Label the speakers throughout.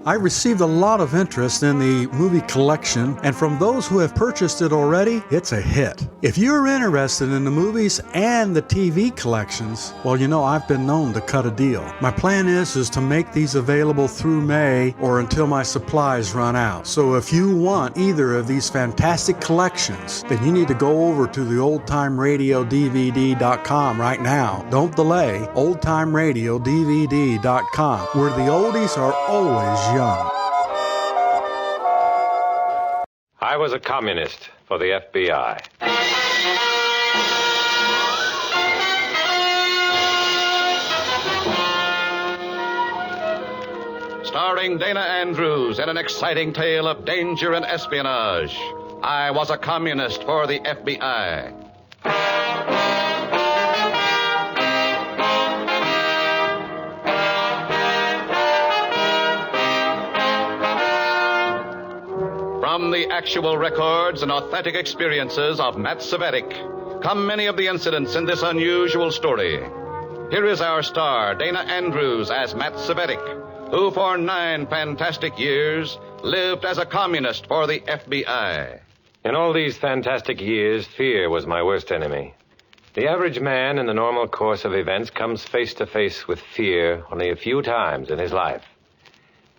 Speaker 1: I received a lot of interest in the movie collection, and from those who have purchased it already, it's a hit. If you're interested in the movies and the TV collections, well, you know, I've been known to cut a deal. My plan is to make these available through May or until my supplies run out. So if you want either of these fantastic collections, then you need to go over to the oldtimeradiodvd.com right now. Don't delay. oldtimeradiodvd.com, where the oldies are always young.
Speaker 2: I was a communist for the FBI.
Speaker 3: Starring Dana Andrews in an exciting tale of danger and espionage. I was a communist for the FBI. From the actual records and authentic experiences of Matt Cvetic come many of the incidents in this unusual story. Here is our star, Dana Andrews, as Matt Cvetic, who for 9 fantastic years lived as a communist for the FBI.
Speaker 2: In all these fantastic years, fear was my worst enemy. The average man in the normal course of events comes face to face with fear only a few times in his life.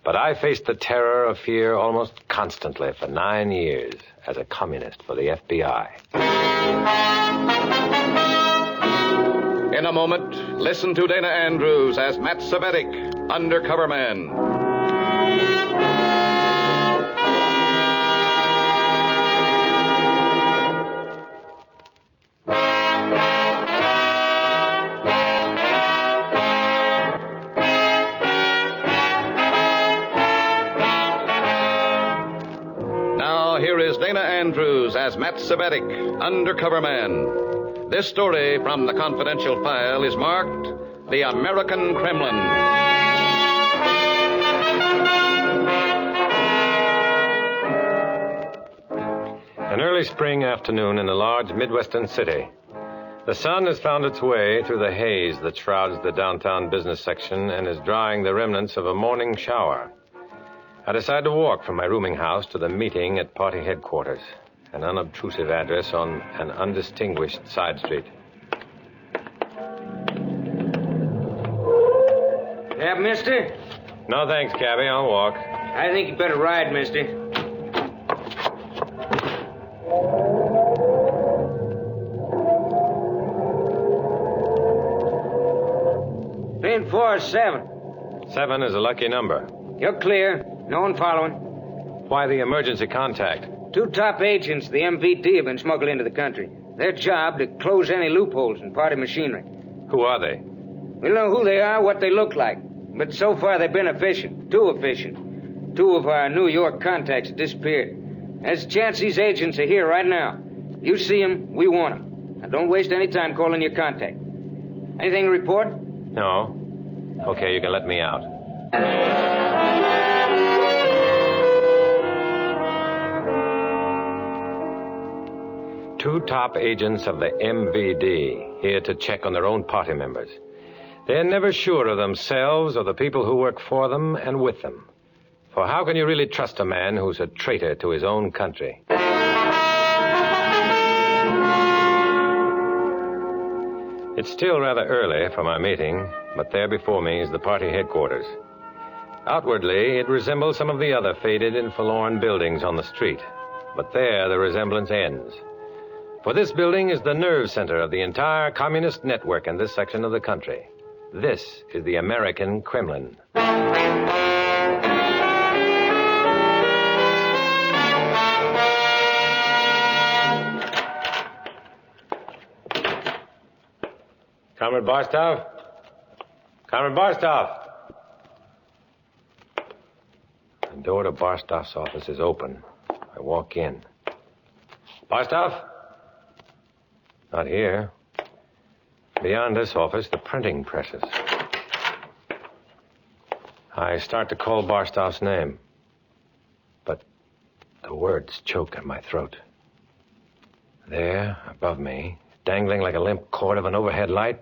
Speaker 2: But I faced the terror of fear almost constantly for 9 years as a communist for the FBI.
Speaker 3: In a moment, listen to Dana Andrews as Matt Cvetic, Undercover Man. Here is Dana Andrews as Matt Cvetic, Undercover Man. This story from the confidential file is marked The American Kremlin.
Speaker 2: An early spring afternoon in a large Midwestern city. The sun has found its way through the haze that shrouds the downtown business section and is drying the remnants of a morning shower. I decide to walk from my rooming house to the meeting at party headquarters, an unobtrusive address on an undistinguished side street.
Speaker 4: Yeah, mister?
Speaker 2: No, thanks, Cabby. I'll walk.
Speaker 4: I think you better ride, mister. Pin 4 or 7?
Speaker 2: 7 is a lucky number.
Speaker 4: You're clear. No one following.
Speaker 2: Why the emergency contact?
Speaker 4: 2 top agents of the MVD have been smuggled into the country. Their job to close any loopholes in party machinery.
Speaker 2: Who are they?
Speaker 4: We don't know who they are, what they look like. But so far they've been efficient. Too efficient. 2 of our New York contacts have disappeared. There's a chance these agents are here right now. You see them, we want them. Now don't waste any time calling your contact. Anything to report?
Speaker 2: No. Okay, you can let me out. 2 top agents of the MVD here to check on their own party members. They're never sure of themselves or the people who work for them and with them. For how can you really trust a man who's a traitor to his own country? It's still rather early for my meeting, but there before me is the party headquarters. Outwardly, it resembles some of the other faded and forlorn buildings on the street. But there the resemblance ends. For this building is the nerve center of the entire communist network in this section of the country. This is the American Kremlin. Comrade Barstow? Comrade Barstow! The door to Barstow's office is open. I walk in. Barstow? Not here. Beyond this office, the printing presses. I start to call Barstow's name, but the words choke in my throat. There, above me, dangling like a limp cord of an overhead light,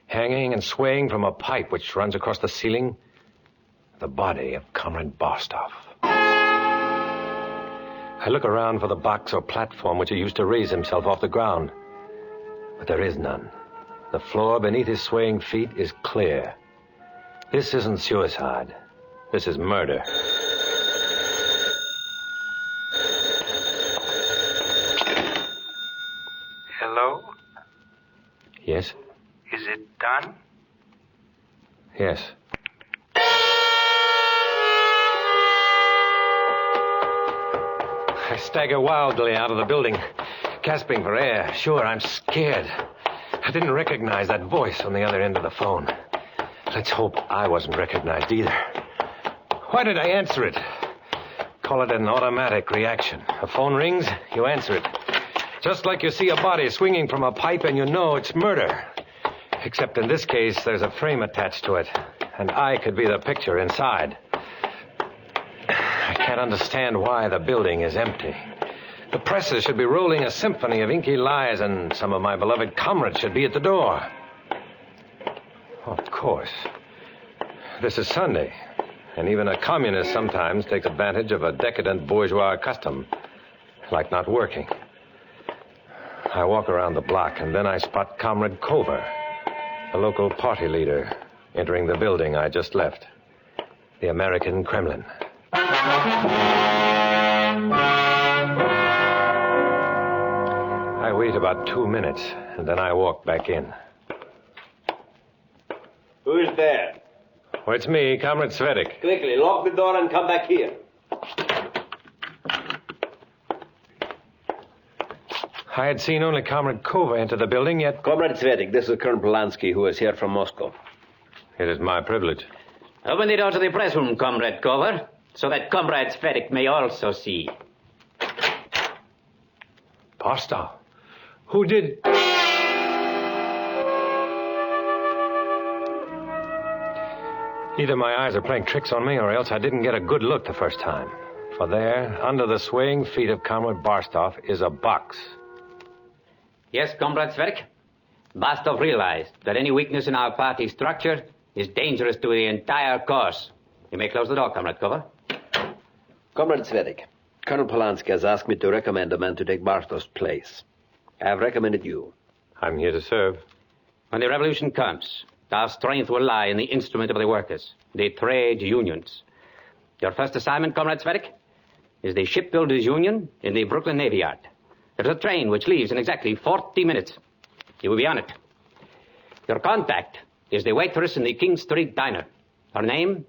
Speaker 2: hanging and swaying from a pipe which runs across the ceiling, the body of Comrade Barstow. I look around for the box or platform which he used to raise himself off the ground. But there is none. The floor beneath his swaying feet is clear. This isn't suicide. This is murder.
Speaker 5: Hello?
Speaker 2: Yes?
Speaker 5: Is it done?
Speaker 2: Yes. I stagger wildly out of the building, gasping for air. Sure, I'm scared. I didn't recognize that voice on the other end of the phone. Let's hope I wasn't recognized either. Why did I answer it? Call it an automatic reaction. A phone rings, you answer it. Just like you see a body swinging from a pipe and you know it's murder. Except in this case, there's a frame attached to it, and I could be the picture inside. I can't understand why the building is empty. The presses should be rolling a symphony of inky lies, and some of my beloved comrades should be at the door. Of course. This is Sunday, and even a communist sometimes takes advantage of a decadent bourgeois custom, like not working. I walk around the block, and then I spot Comrade Cover, the local party leader, entering the building I just left, the American Kremlin. I wait about 2 minutes, and then I walk back in.
Speaker 6: Who is there?
Speaker 2: Oh, it's me, Comrade Cvetic.
Speaker 6: Quickly, lock the door and come back here.
Speaker 2: I had seen only Comrade Kova enter the building, yet...
Speaker 6: Comrade Cvetic, this is Colonel Polanski, who is here from Moscow.
Speaker 2: It is my privilege.
Speaker 7: Open the door to the press room, Comrade Cover, so that Comrade Cvetic may also see.
Speaker 2: Barstow? Who did... Either my eyes are playing tricks on me, or else I didn't get a good look the first time. For there, under the swaying feet of Comrade Barstow, is a box.
Speaker 7: Yes, Comrade Cvetic. Barstow realized that any weakness in our party structure is dangerous to the entire cause. You may close the door, Comrade Cover.
Speaker 6: Comrade Cvetic, Colonel Polanski has asked me to recommend a man to take Barstow's place. I have recommended you.
Speaker 2: I'm here to serve.
Speaker 7: When the revolution comes, our strength will lie in the instrument of the workers, the trade unions. Your first assignment, Comrade Cvetic, is the shipbuilders' union in the Brooklyn Navy Yard. There's a train which leaves in exactly 40 minutes. You will be on it. Your contact is the waitress in the King Street Diner. Her name,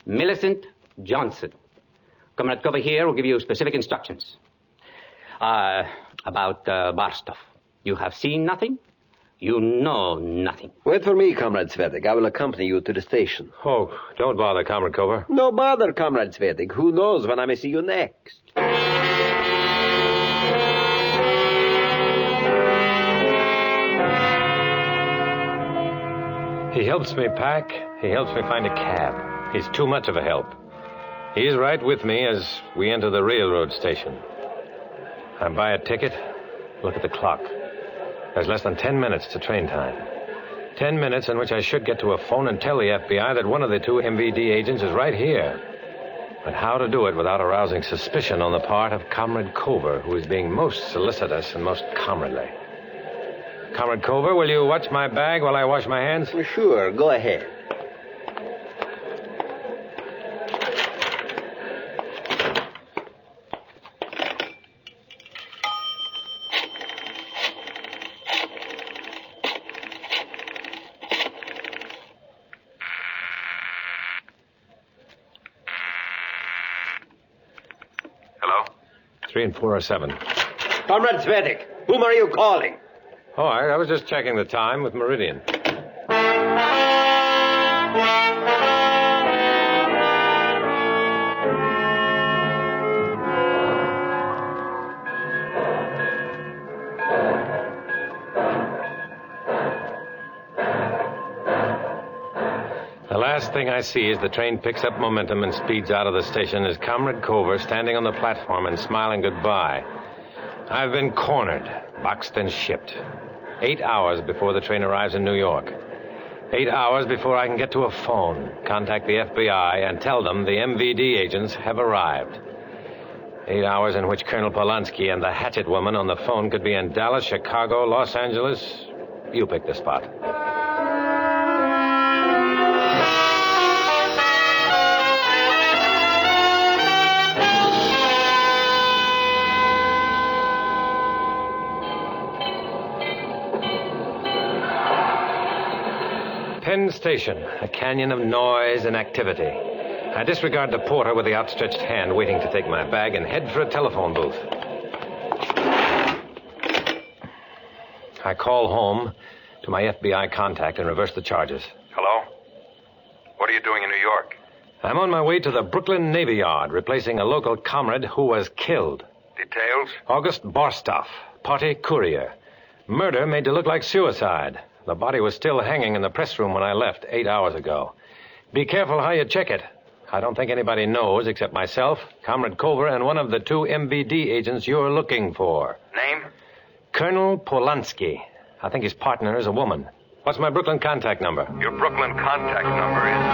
Speaker 7: Millicent Johnson. Comrade Cover here will give you specific instructions. About Barstow. You have seen nothing. You know nothing.
Speaker 6: Wait for me, Comrade Cvetic. I will accompany you to the station.
Speaker 2: Oh, don't bother, Comrade Cover.
Speaker 6: No bother, Comrade Cvetic. Who knows when I may see you next?
Speaker 2: He helps me pack. He helps me find a cab. He's too much of a help. He's right with me as we enter the railroad station. I buy a ticket, look at the clock. There's less than 10 minutes to train time. 10 minutes in which I should get to a phone and tell the FBI that one of the two MVD agents is right here. But how to do it without arousing suspicion on the part of Comrade Cover, who is being most solicitous and most comradely. Comrade Cover, will you watch my bag while I wash my hands?
Speaker 6: Sure, go ahead.
Speaker 2: Hello? 3 and 4 are 7.
Speaker 6: Comrade Cvetic, whom are you calling?
Speaker 2: Oh, I was just checking the time with Meridian. The last thing I see as the train picks up momentum and speeds out of the station is Comrade Cover standing on the platform and smiling goodbye. I've been cornered, boxed and shipped. 8 hours before the train arrives in New York. 8 hours before I can get to a phone, contact the FBI, and tell them the MVD agents have arrived. 8 hours in which Colonel Polanski and the hatchet woman on the phone could be in Dallas, Chicago, Los Angeles. You pick the spot. Penn Station, a canyon of noise and activity. I disregard the porter with the outstretched hand waiting to take my bag and head for a telephone booth. I call home to my FBI contact and reverse the charges.
Speaker 5: Hello? What are you doing in New York?
Speaker 2: I'm on my way to the Brooklyn Navy Yard, replacing a local comrade who was killed.
Speaker 5: Details?
Speaker 2: August Barstow, party courier. Murder made to look like suicide. The body was still hanging in the press room when I left 8 hours ago. Be careful how you check it. I don't think anybody knows except myself, Comrade Culver, and one of the 2 MVD agents you're looking for.
Speaker 5: Name?
Speaker 2: Colonel Polanski. I think his partner is a woman. What's my Brooklyn contact number?
Speaker 5: Your Brooklyn contact number is...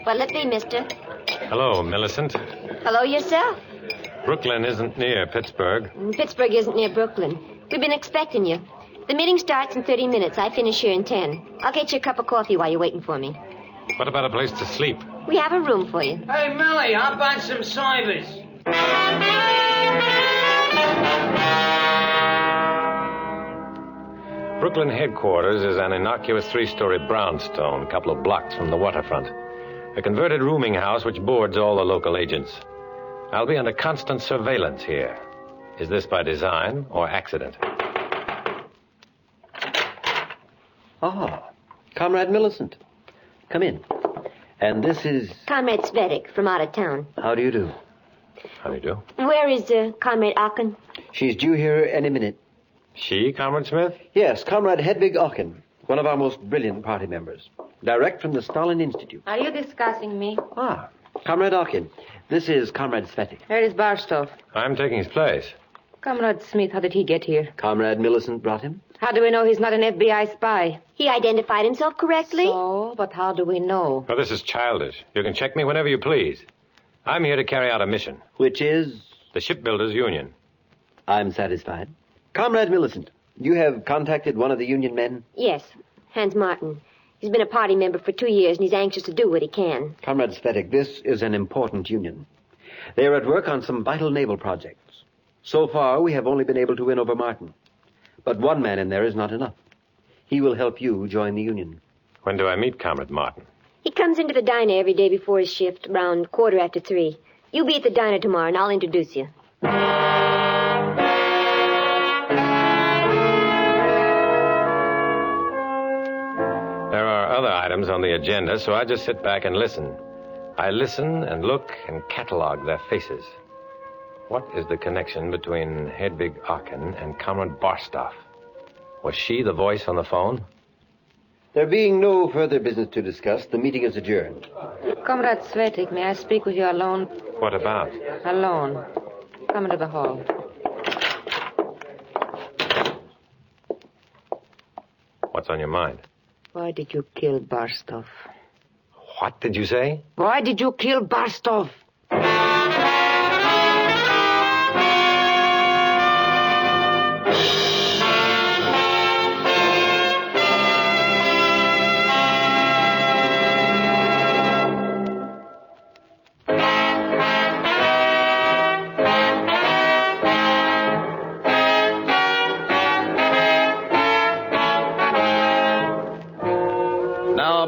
Speaker 8: What'll it be, mister?
Speaker 2: Hello, Millicent.
Speaker 8: Hello yourself.
Speaker 2: Brooklyn isn't near Pittsburgh.
Speaker 8: Pittsburgh isn't near Brooklyn. We've been expecting you. The meeting starts in 30 minutes. I finish here in 10. I'll get you a cup of coffee while you're waiting for me.
Speaker 2: What about a place to sleep?
Speaker 8: We have a room for you.
Speaker 4: Hey, Millie, how about some cybers?
Speaker 2: Brooklyn headquarters is an innocuous 3-story brownstone, a couple of blocks from the waterfront. A converted rooming house which boards all the local agents. I'll be under constant surveillance here. Is this by design or accident?
Speaker 6: Ah, Comrade Millicent. Come in. And this is...
Speaker 8: Comrade Cvetic from out of town.
Speaker 6: How do you do?
Speaker 2: How do you do?
Speaker 8: Where is Comrade Aachen?
Speaker 6: She's due here any minute.
Speaker 2: She, Comrade Smith?
Speaker 6: Yes, Comrade Hedwig Aachen, one of our most brilliant party members. Direct from the Stalin Institute.
Speaker 9: Are you discussing me?
Speaker 6: Ah, Comrade Aachen, this is Comrade Cvetic.
Speaker 9: Where is Barstow?
Speaker 2: I'm taking his place.
Speaker 9: Comrade Smith, how did he get here?
Speaker 6: Comrade Millicent brought him.
Speaker 9: How do we know he's not an FBI spy?
Speaker 8: He identified himself correctly?
Speaker 9: So, but how do we know?
Speaker 2: Well, this is childish. You can check me whenever you please. I'm here to carry out a mission.
Speaker 6: Which is...
Speaker 2: The Shipbuilders Union.
Speaker 6: I'm satisfied. Comrade Millicent, you have contacted one of the union men?
Speaker 8: Yes, Hans Martin. He's been a party member for 2 years, and he's anxious to do what he can.
Speaker 6: Comrade Cvetic, this is an important union. They are at work on some vital naval projects. So far, we have only been able to win over Martin. But one man in there is not enough. He will help you join the union.
Speaker 2: When do I meet Comrade Martin?
Speaker 8: He comes into the diner every day before his shift, around 3:15. You be at the diner tomorrow, and I'll introduce you.
Speaker 2: There are other items on the agenda, so I just sit back and listen. I listen and look and catalog their faces. What is the connection between Hedwig Aachen and Comrade Barstow? Was she the voice on the phone?
Speaker 6: There being no further business to discuss, the meeting is adjourned.
Speaker 9: Comrade Cvetic, may I speak with you alone?
Speaker 2: What about?
Speaker 9: Alone. Come into the hall.
Speaker 2: What's on your mind?
Speaker 9: Why did you kill Barstow?
Speaker 2: What did you say?
Speaker 9: Why did you kill Barstow?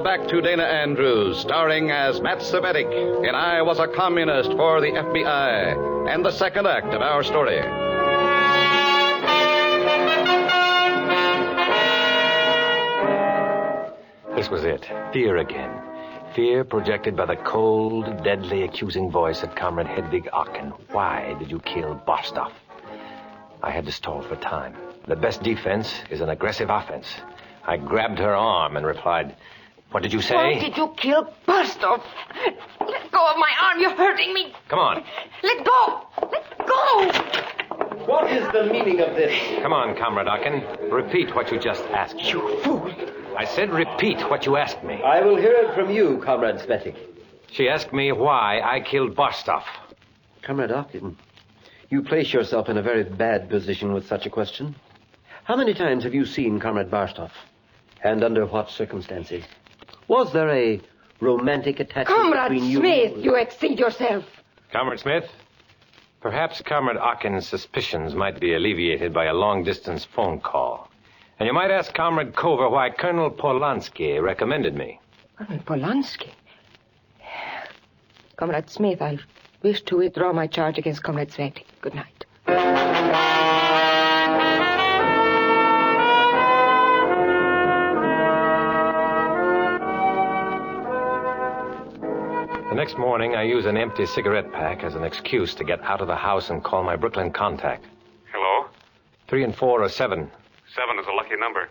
Speaker 3: Back to Dana Andrews, starring as Matt Cvetic in I Was a Communist for the FBI, and the second act of our story.
Speaker 2: This was it. Fear again. Fear projected by the cold, deadly, accusing voice of Comrade Hedwig Aachen. Why did you kill Barstow? I had to stall for time. The best defense is an aggressive offense. I grabbed her arm and replied, What did you say?
Speaker 9: Why did you kill Barstov? Let go of my arm. You're hurting me.
Speaker 2: Come on.
Speaker 9: Let go. Let go.
Speaker 6: What is the meaning of this?
Speaker 2: Come on, Comrade Ocken. Repeat what you just asked.
Speaker 9: You fool.
Speaker 2: I said repeat what you asked me.
Speaker 6: I will hear it from you, Comrade Cvetic.
Speaker 2: She asked me why I killed Barstov.
Speaker 6: Comrade Ocken, you place yourself in a very bad position with such a question. How many times have you seen Comrade Barstov? And under what circumstances? Was there a romantic attachment
Speaker 9: Comrade
Speaker 6: between you?
Speaker 9: Smith, you exceed yourself.
Speaker 2: Comrade Smith, perhaps Comrade Ocken's suspicions might be alleviated by a long-distance phone call. And you might ask Comrade Cover why Colonel Polanski recommended me.
Speaker 9: Colonel Polanski? Comrade Smith, I wish to withdraw my charge against Comrade Cvetic. Good night.
Speaker 2: The next morning, I use an empty cigarette pack as an excuse to get out of the house and call my Brooklyn contact.
Speaker 5: Hello?
Speaker 2: 3 and 4 are 7.
Speaker 5: 7 is a lucky number.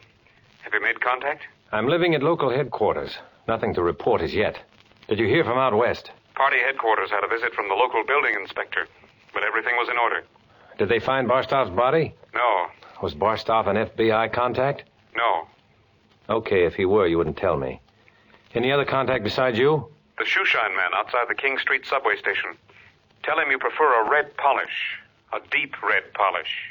Speaker 5: Have you made contact?
Speaker 2: I'm living at local headquarters. Nothing to report as yet. Did you hear from out west?
Speaker 5: Party headquarters had a visit from the local building inspector, but everything was in order.
Speaker 2: Did they find Barstov's body?
Speaker 5: No.
Speaker 2: Was Barstov an FBI contact?
Speaker 5: No.
Speaker 2: Okay, if he were, you wouldn't tell me. Any other contact besides you?
Speaker 5: The shoeshine man outside the King Street subway station. Tell him you prefer a red polish. A deep red polish.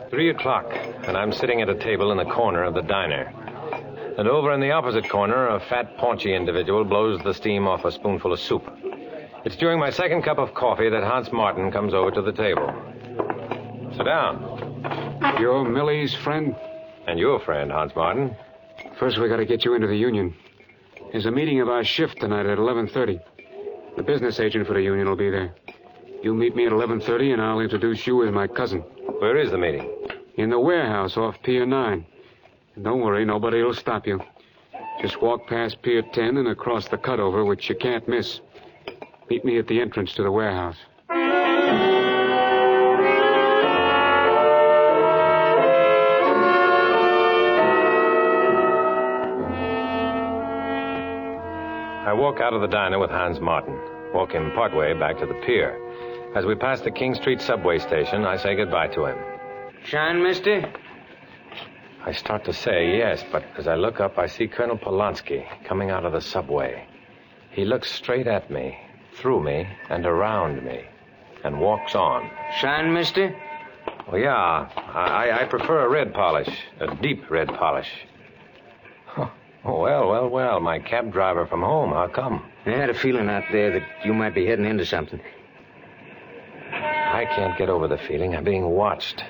Speaker 2: 3 o'clock, and I'm sitting at a table in the corner of the diner. And over in the opposite corner, a fat, paunchy individual blows the steam off a spoonful of soup. It's during my second cup of coffee that Hans Martin comes over to the table. Sit down.
Speaker 10: You're Millie's friend?
Speaker 2: And your friend, Hans Martin.
Speaker 10: First, we got to get you into the union. There's a meeting of our shift tonight at 11:30. The business agent for the union will be there. You meet me at 11:30, and I'll introduce you as my cousin.
Speaker 2: Where is the meeting?
Speaker 10: In the warehouse off Pier 9. And don't worry, nobody will stop you. Just walk past Pier 10 and across the cutover, which you can't miss. Meet me at the entrance to the warehouse.
Speaker 2: I walk out of the diner with Hans Martin. Walk him partway back to the pier. As we pass the King Street subway station, I say goodbye to him.
Speaker 4: Shine, mister?
Speaker 2: I start to say yes, but as I look up, I see Colonel Polanski coming out of the subway. He looks straight at me, through me, and around me, and walks on.
Speaker 4: Shine, mister?
Speaker 2: Well, yeah, I prefer a red polish, a deep red polish. Oh, well, my cab driver from home, how come?
Speaker 4: I had a feeling out there that you might be heading into something.
Speaker 2: I can't get over the feeling. I'm being watched.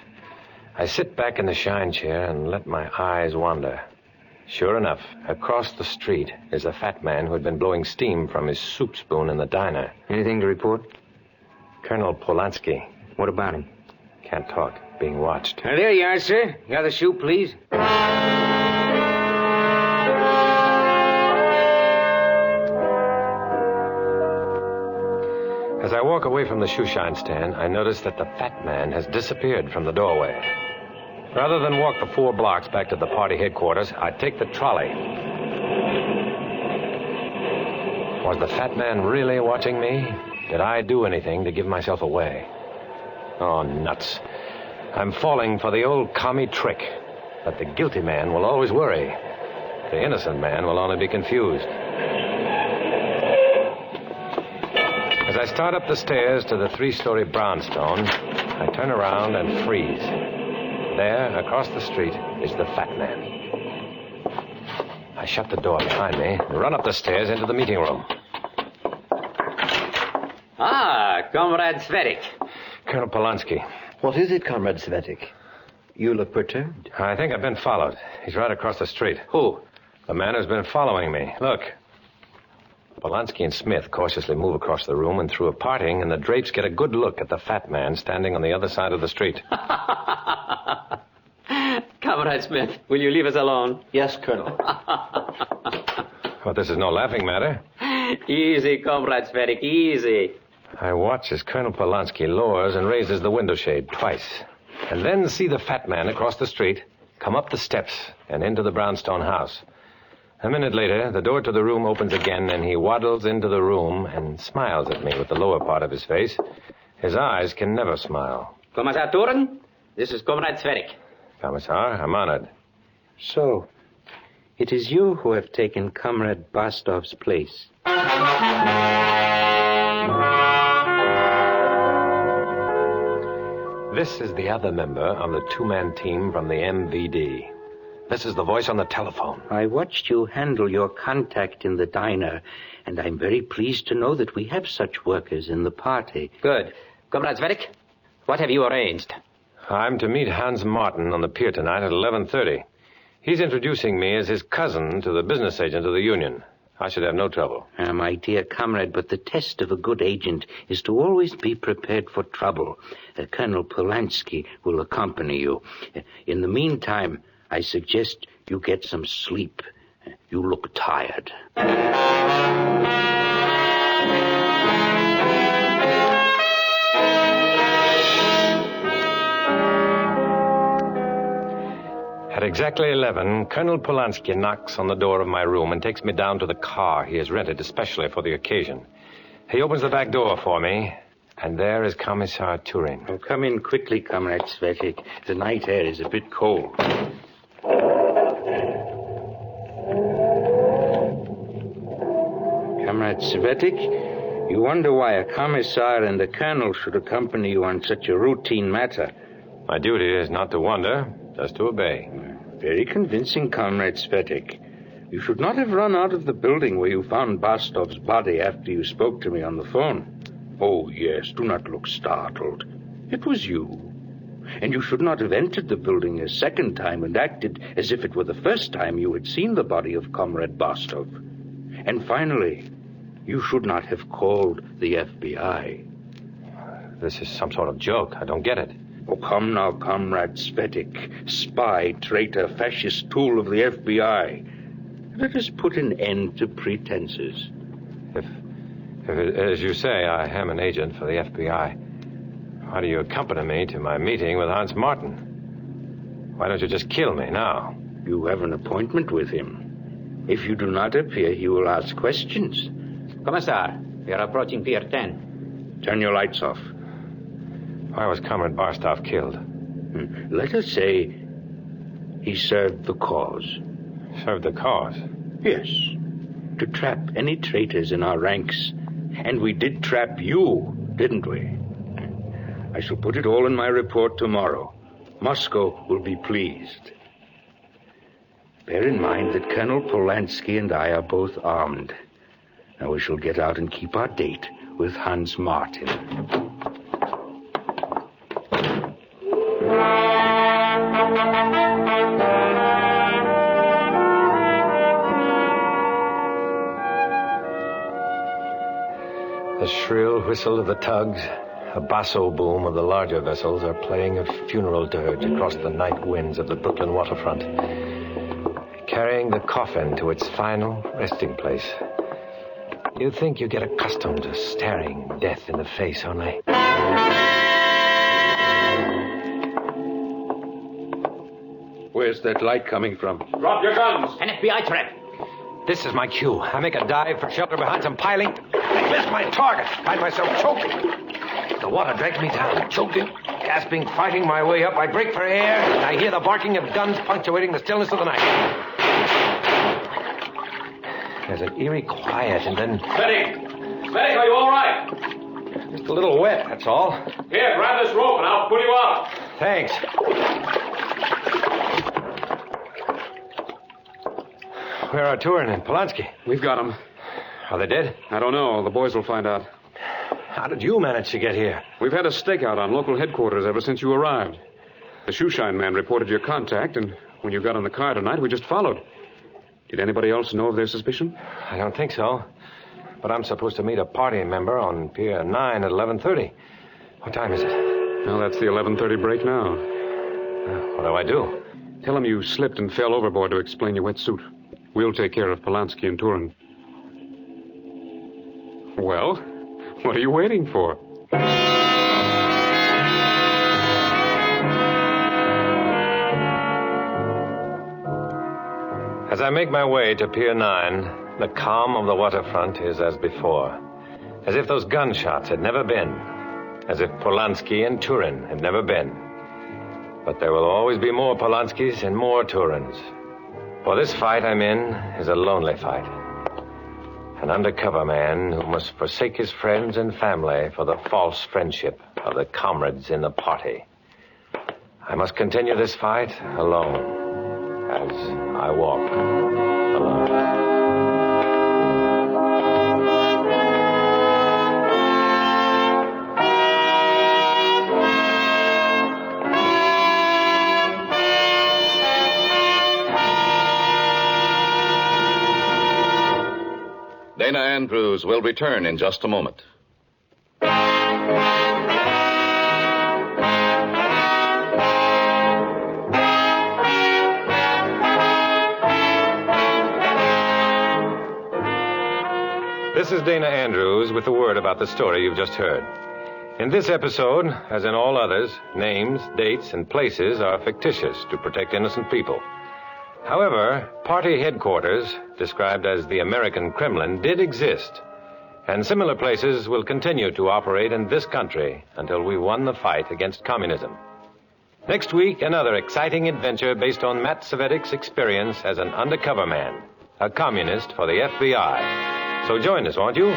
Speaker 2: I sit back in the shine chair and let my eyes wander. Sure enough, across the street is a fat man who had been blowing steam from his soup spoon in the diner.
Speaker 4: Anything to report?
Speaker 2: Colonel Polanski.
Speaker 4: What about him?
Speaker 2: Can't talk. Being watched.
Speaker 4: There you are, sir. The other shoe, please.
Speaker 2: As I walk away from the shoeshine stand, I notice that the fat man has disappeared from the doorway. Rather than walk the 4 blocks back to the party headquarters, I take the trolley. Was the fat man really watching me? Did I do anything to give myself away? Oh, nuts. I'm falling for the old commie trick that the guilty man will always worry. The innocent man will only be confused. As I start up the stairs to the 3-story brownstone, I turn around and freeze. There, across the street, is the fat man. I shut the door behind me and run up the stairs into the meeting room.
Speaker 7: Ah, Comrade Cvetic.
Speaker 2: Colonel Polanski.
Speaker 6: What is it, Comrade Cvetic? You look perturbed.
Speaker 2: I think I've been followed. He's right across the street.
Speaker 7: Who?
Speaker 2: The man who's been following me. Look. Polanski and Smith cautiously move across the room, and through a parting in the drapes get a good look at the fat man standing on the other side of the street.
Speaker 7: Comrade Smith, will you leave us alone?
Speaker 6: Yes, Colonel.
Speaker 2: Well, this is no laughing matter.
Speaker 7: Easy, Comrade Cvetic, easy.
Speaker 2: I watch as Colonel Polanski lowers and raises the window shade twice, and then see the fat man across the street come up the steps and into the brownstone house. A minute later, the door to the room opens again, and he waddles into the room and smiles at me with the lower part of his face. His eyes can never smile.
Speaker 7: Commissar Turin, this is Comrade Cvetic.
Speaker 2: Commissar, I'm honored.
Speaker 11: So, it is you who have taken Comrade Bastov's place.
Speaker 2: This is the other member of the two-man team from the MVD. This is the voice on the telephone.
Speaker 11: I watched you handle your contact in the diner, and I'm very pleased to know that we have such workers in the party.
Speaker 7: Good. Comrade Cvetic, what have you arranged?
Speaker 2: I'm to meet Hans Martin on the pier tonight at 11:30. He's introducing me as his cousin to the business agent of the union. I should have no trouble.
Speaker 11: My dear comrade, but the test of a good agent is to always be prepared for trouble. Colonel Polanski will accompany you. In the meantime, I suggest you get some sleep. You look tired.
Speaker 2: At exactly 11, Colonel Polanski knocks on the door of my room and takes me down to the car he has rented especially for the occasion. He opens the back door for me, and there is Commissar Turin.
Speaker 11: Oh, come in quickly, Comrade Cvetic. The night air is a bit cold. Comrade Cvetic, you wonder why a commissar and a colonel should accompany you on such a routine matter.
Speaker 2: My duty is not to wonder, just to obey.
Speaker 11: Very convincing, Comrade Cvetic. You should not have run out of the building where you found Bastov's body after you spoke to me on the phone. Oh, yes, do not look startled. It was you. And you should not have entered the building a second time and acted as if it were the first time you had seen the body of Comrade Bastov. And finally, you should not have called the FBI.
Speaker 2: This is some sort of joke. I don't get it.
Speaker 11: Oh, come now, Comrade Cvetic. Spy, traitor, fascist tool of the FBI. Let us put an end to pretenses.
Speaker 2: If as you say, I am an agent for the FBI, why do you accompany me to my meeting with Hans Martin? Why don't you just kill me now?
Speaker 11: You have an appointment with him. If you do not appear, he will ask questions.
Speaker 7: Commissar, we are approaching Pier 10.
Speaker 11: Turn your lights off.
Speaker 2: Why was Comrade Barstov killed?
Speaker 11: Let us say he served the cause.
Speaker 2: Served the cause?
Speaker 11: Yes. To trap any traitors in our ranks. And we did trap you, didn't we? I shall put it all in my report tomorrow. Moscow will be pleased. Bear in mind that Colonel Polanski and I are both armed. Now we shall get out and keep our date with Hans Martin.
Speaker 2: The shrill whistle of the tugs, the basso boom of the larger vessels are playing a funeral dirge across the night winds of the Brooklyn waterfront, carrying the coffin to its final resting place. You think you get accustomed to staring death in the face, only...
Speaker 11: Where's that light coming from?
Speaker 5: Drop your guns.
Speaker 7: An FBI trap.
Speaker 2: This is my cue. I make a dive for shelter behind some piling. I miss my target. Find myself choking. The water drags me down, choking, gasping, fighting my way up. I break for air, and I hear the barking of guns punctuating the stillness of the night. There's an eerie quiet, and then...
Speaker 5: Cvetic, are you all right?
Speaker 2: Just a little wet, that's all.
Speaker 5: Here, grab this rope and I'll pull you out.
Speaker 2: Thanks. Where are Turin and Polanski?
Speaker 10: We've got them.
Speaker 2: Are they dead?
Speaker 10: I don't know. The boys will find out.
Speaker 2: How did you manage to get here?
Speaker 10: We've had a stakeout on local headquarters ever since you arrived. The shoeshine man reported your contact, and when you got in the car tonight, we just followed. Did anybody else know of their suspicion?
Speaker 2: I don't think so. But I'm supposed to meet a party member on Pier 9 at 11:30. What time is it?
Speaker 10: Well, that's the 11:30 break now.
Speaker 2: What do I do?
Speaker 10: Tell him you slipped and fell overboard to explain your wetsuit. We'll take care of Polanski and Turin. Well, What are you waiting for?
Speaker 2: As I make my way to Pier 9, the calm of the waterfront is as before. As if those gunshots had never been. As if Polanski and Turin had never been. But there will always be more Polanskis and more Turins. For this fight I'm in is a lonely fight. An undercover man who must forsake his friends and family for the false friendship of the comrades in the party. I must continue this fight alone. As I walk alone.
Speaker 3: Dana Andrews will return in just a moment.
Speaker 2: This is Dana Andrews with a word about the story you've just heard. In this episode, as in all others, names, dates, and places are fictitious to protect innocent people. However, party headquarters, described as the American Kremlin, did exist, and similar places will continue to operate in this country until we've won the fight against communism. Next week, another exciting adventure based on Matt Cvetic's experience as an undercover man, a communist for the FBI. So join us, won't you?